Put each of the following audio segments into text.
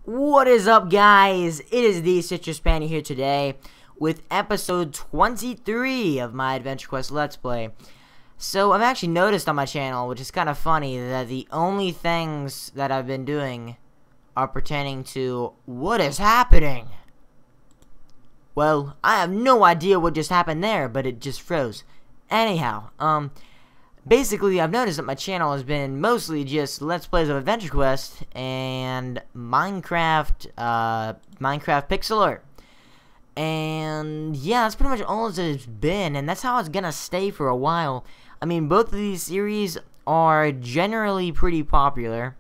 What is up, guys? It is TheCitrusPanda here today with episode 23 of my Adventure Quest Let's Play. So, I've actually noticed on my channel, which is kind of funny, that the only things that I've been doing are pertaining to what is happening. Well, I have no idea what just happened there, but it just froze. Anyhow, basically, I've noticed that my channel has been mostly just Let's Plays of Adventure Quest and Minecraft pixel art. And yeah, that's pretty much all it's been, and that's how it's gonna stay for a while. I mean, both of these series are generally pretty popular,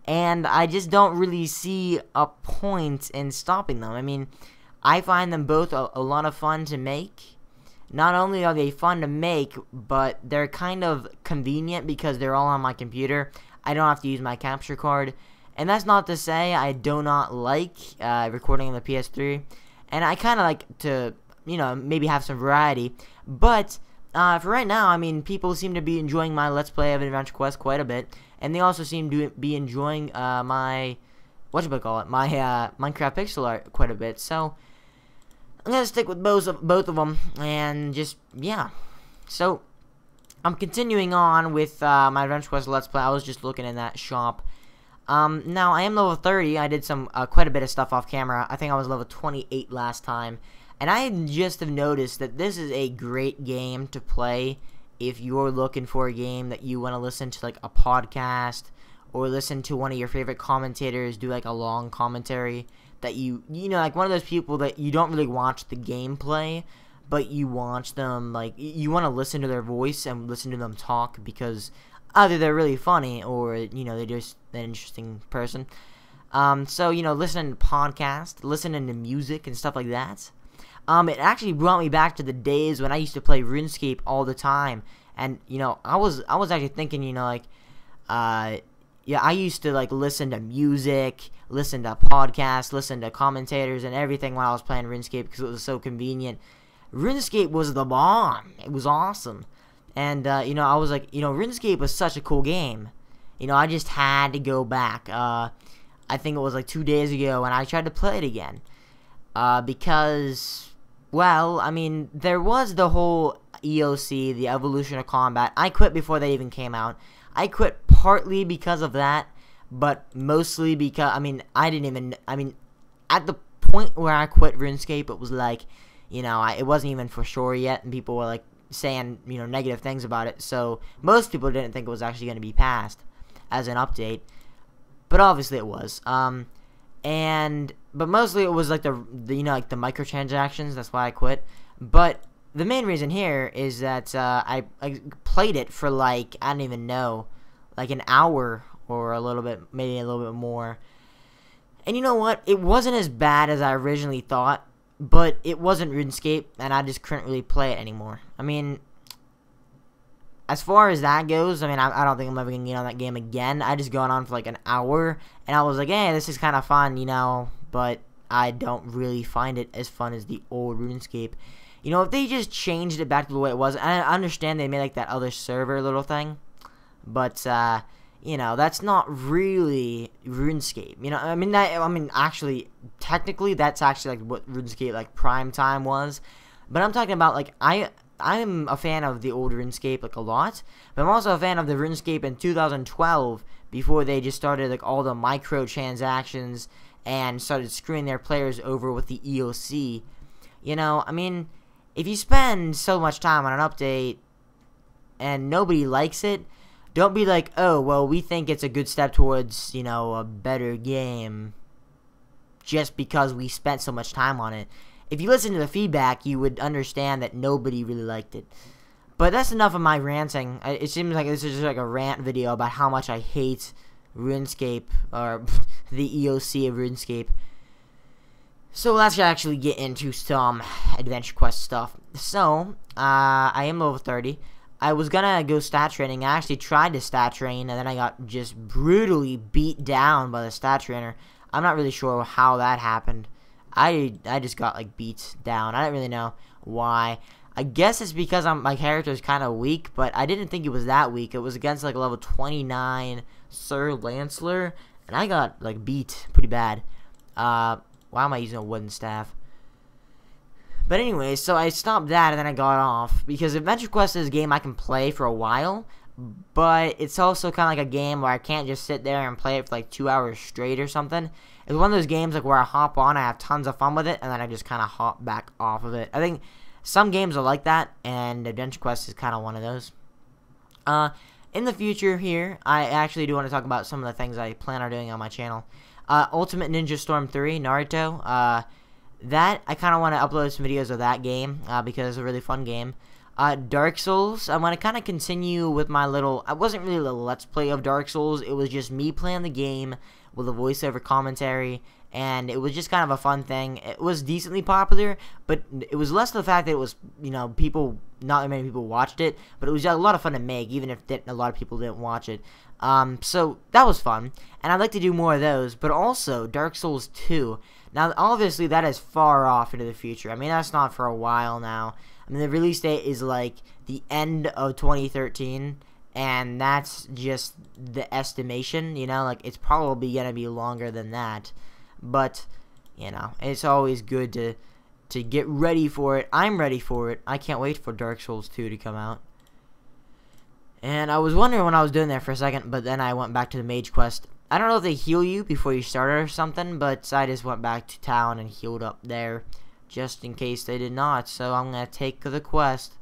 and I just don't really see a point in stopping them. I mean, I find them both a lot of fun to make. Not only are they fun to make, but they're kind of convenient because they're all on my computer. I don't have to use my capture card. And that's not to say I do not like recording on the PS3. And I kind of like to, you know, maybe have some variety. But for right now, I mean, people seem to be enjoying my Let's Play of Adventure Quest quite a bit. And they also seem to be enjoying my, my Minecraft pixel art quite a bit. So I'm gonna stick with both of them, and just, yeah. So, I'm continuing on with my Adventure Quest Let's Play. I was just looking in that shop. Now, I am level 30. I did some, quite a bit of stuff off camera. I think I was level 28 last time. And I just have noticed that this is a great game to play if you're looking for a game that you want to listen to, like, a podcast, or listen to one of your favorite commentators do, like, a long commentary. That you know, like one of those people that you don't really watch the gameplay, but you watch them, like, you want to listen to their voice and listen to them talk because either they're really funny or, you know, they're just an interesting person. So, you know, listening to podcasts, listening to music and stuff like that. It actually brought me back to the days when I used to play RuneScape all the time. And, you know, I was actually thinking, you know, like, yeah, I used to, like, listen to music, listen to podcasts, listen to commentators and everything while I was playing RuneScape because it was so convenient. RuneScape was the bomb. It was awesome. And, you know, I was like, you know, RuneScape was such a cool game. You know, I just had to go back. I think it was, like, 2 days ago, and I tried to play it again. Because, well, I mean, there was the whole EOC, the Evolution of Combat. I quit before they even came out. I quit partly because of that, but mostly because, I mean, at the point where I quit RuneScape, it was like, you know, it wasn't even for sure yet, and people were, like, saying, you know, negative things about it, so most people didn't think it was actually going to be passed as an update, but obviously it was, but mostly it was, like, the you know, like, the microtransactions. That's why I quit, but the main reason here is that I played it for, like, I don't even know, like an hour or a little bit, maybe a little bit more. And you know what? It wasn't as bad as I originally thought, but it wasn't RuneScape, and I just couldn't really play it anymore. I mean, as far as that goes, I mean, I don't think I'm ever going to get on that game again. I just gone on for, like, an hour, and I was like, hey, this is kind of fun, you know, but I don't really find it as fun as the old RuneScape. You know, if they just changed it back to the way it was, I understand they made, like, that other server little thing, but, you know, that's not really RuneScape. You know, I mean, actually, technically, that's actually, like, what RuneScape, like, prime time was, but I'm talking about, like, I'm a fan of the old RuneScape, like, a lot, but I'm also a fan of the RuneScape in 2012, before they just started, like, all the microtransactions and started screwing their players over with the EOC. You know, I mean, if you spend so much time on an update and nobody likes it, don't be like, oh, well, we think it's a good step towards, you know, a better game just because we spent so much time on it. If you listen to the feedback, you would understand that nobody really liked it. But that's enough of my ranting. It seems like this is just like a rant video about how much I hate RuneScape, or the EOC of RuneScape. So let's actually get into some Adventure Quest stuff. So, I am level 30. I was gonna go stat training. I actually tried to stat train, and then I got just brutally beat down by the stat trainer. I'm not really sure how that happened. I just got, like, beat down. I don't really know why. I guess it's because my character is kind of weak, but I didn't think it was that weak. It was against, like, a level 29 Sir Lancelor, and I got, like, beat pretty bad. Why am I using a wooden staff? But anyway, so I stopped that and then I got off because Adventure Quest is a game I can play for a while, but it's also kind of like a game where I can't just sit there and play it for like 2 hours straight or something. It's one of those games like where I hop on, I have tons of fun with it, and then I just kind of hop back off of it. I think some games are like that, and Adventure Quest is kind of one of those. In the future here, I actually do want to talk about some of the things I plan on doing on my channel. Ultimate Ninja Storm 3, Naruto, that, I kind of want to upload some videos of that game, because it's a really fun game. Dark Souls, I want to kind of continue with my little, it wasn't really a let's play of Dark Souls, it was just me playing the game with a voiceover commentary, and it was just kind of a fun thing. It was decently popular, but it was less the fact that it was, you know, people, not many people watched it, but it was a lot of fun to make, even if a lot of people didn't watch it. So that was fun, and I'd like to do more of those, but also Dark Souls 2. Now, obviously, that is far off into the future. I mean, that's not for a while now. I mean, the release date is like the end of 2013, and that's just the estimation, you know, like it's probably going to be longer than that. But, you know, it's always good to get ready for it. I'm ready for it. I can't wait for Dark Souls 2 to come out. And I was wondering when I was doing that for a second, but then I went back to the Mage quest. I don't know if they heal you before you start or something, but I just went back to town and healed up there, just in case they did not. So I'm going to take the quest.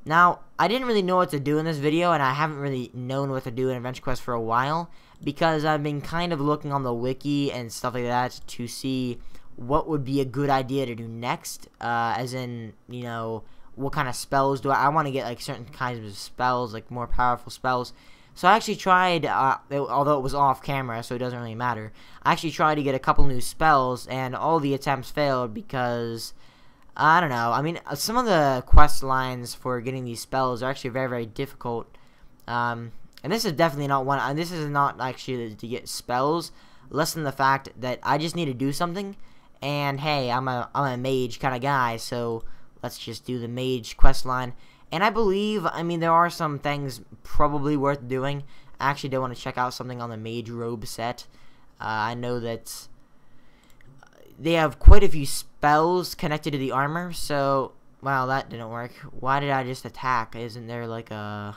Now, I didn't really know what to do in this video, and I haven't really known what to do in Adventure Quest for a while, because I've been kind of looking on the wiki and stuff like that to see what would be a good idea to do next, as in, you know, what kind of spells do I want to get, like, certain kinds of spells, like, more powerful spells. So I actually tried, although it was off camera, so it doesn't really matter, I actually tried to get a couple new spells, and all the attempts failed because, I don't know, I mean, some of the quest lines for getting these spells are actually very, very difficult, and this is definitely not one, and this is not actually to get spells, less than the fact that I just need to do something, and hey, I'm a mage kind of guy, so let's just do the mage quest line. And I believe, I mean, there are some things probably worth doing. I actually do want to check out something on the mage robe set. I know that they have quite a few spells connected to the armor, so, wow, that didn't work. Why did I just attack? Isn't there like a,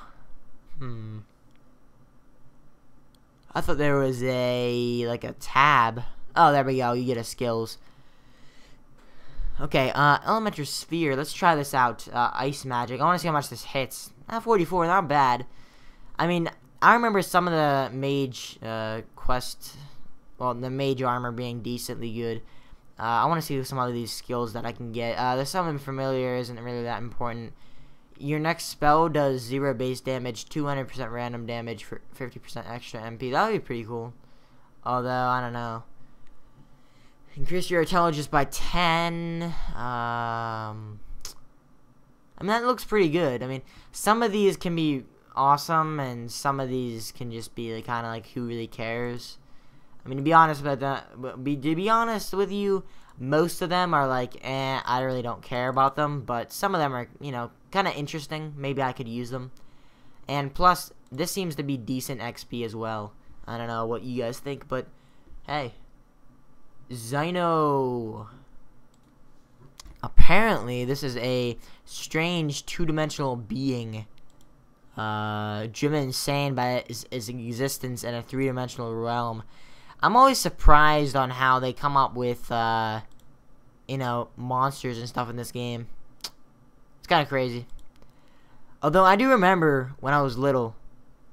I thought there was like a tab. Oh, there we go, you get a skills. Okay, Elemental Sphere, let's try this out, Ice Magic, I want to see how much this hits. 44, not bad. I mean, I remember some of the Mage, quest, well, the Mage armor being decently good. I want to see some of these skills that I can get. There's something familiar, isn't really that important. Your next spell does 0 base damage, 200% random damage for 50% extra MP. That would be pretty cool. Although, I don't know. Increase your intelligence by 10. I mean, that looks pretty good. I mean, some of these can be awesome, and some of these can just be like, kind of like, who really cares? I mean, to be honest with you, most of them are like, I really don't care about them. But some of them are, you know, kind of interesting. Maybe I could use them. And plus, this seems to be decent XP as well. I don't know what you guys think, but hey. Zyno. Apparently, this is a strange two-dimensional being, driven insane by his existence in a three-dimensional realm. I'm always surprised on how they come up with, you know, monsters and stuff in this game. It's kind of crazy. Although I do remember when I was little,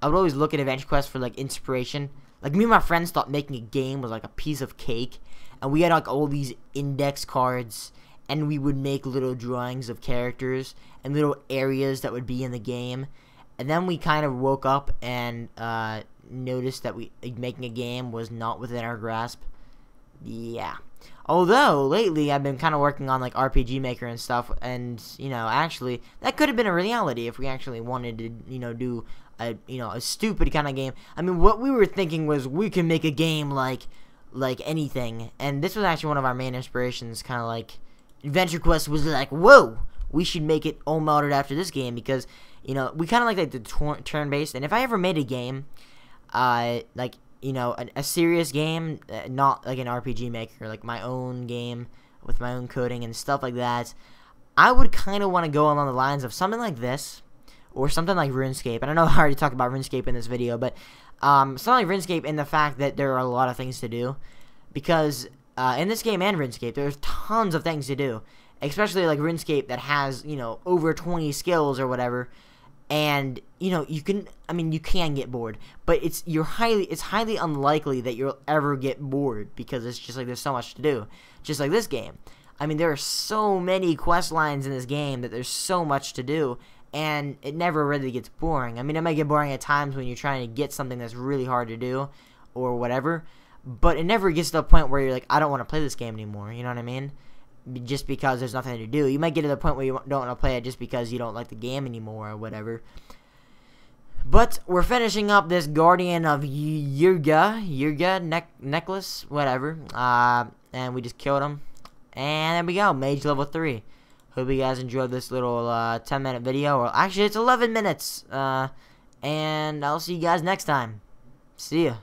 I would always look at Adventure Quest for like inspiration. Like, me and my friends thought making a game was like a piece of cake. And we had like all these index cards, and we would make little drawings of characters and little areas that would be in the game. And then we kind of woke up and noticed that making a game was not within our grasp. Yeah. Although lately I've been kind of working on like RPG Maker and stuff, and you know, actually that could have been a reality if we actually wanted to, you know, do a stupid kind of game. I mean, what we were thinking was we can make a game like anything, and this was actually one of our main inspirations. Kind of like Adventure Quest was like, whoa, we should make it all modeled after this game, because you know, we kind of like the turn-based. And if I ever made a game like you know, a serious game, not like an RPG Maker, like my own game with my own coding and stuff like that, I would kind of want to go along the lines of something like this, or something like RuneScape. And I know I already talked about RuneScape in this video, but something like RuneScape in the fact that there are a lot of things to do, because in this game and RuneScape, there's tons of things to do, especially like RuneScape that has, you know, over 20 skills or whatever. And you know, you can get bored, but it's highly unlikely that you'll ever get bored, because it's just like there's so much to do. Just like this game, I mean, there are so many quest lines in this game that there's so much to do, and it never really gets boring. I mean, it might get boring at times when you're trying to get something that's really hard to do or whatever, but it never gets to the point where you're like, I don't want to play this game anymore. You know what I mean? Just because there's nothing to do. You might get to the point where you don't want to play it just because you don't like the game anymore or whatever. But we're finishing up this Guardian of Yurga necklace, whatever. And we just killed him. And there we go, Mage level 3. Hope you guys enjoyed this little 10-minute video. Or actually, it's 11 minutes. And I'll see you guys next time. See ya.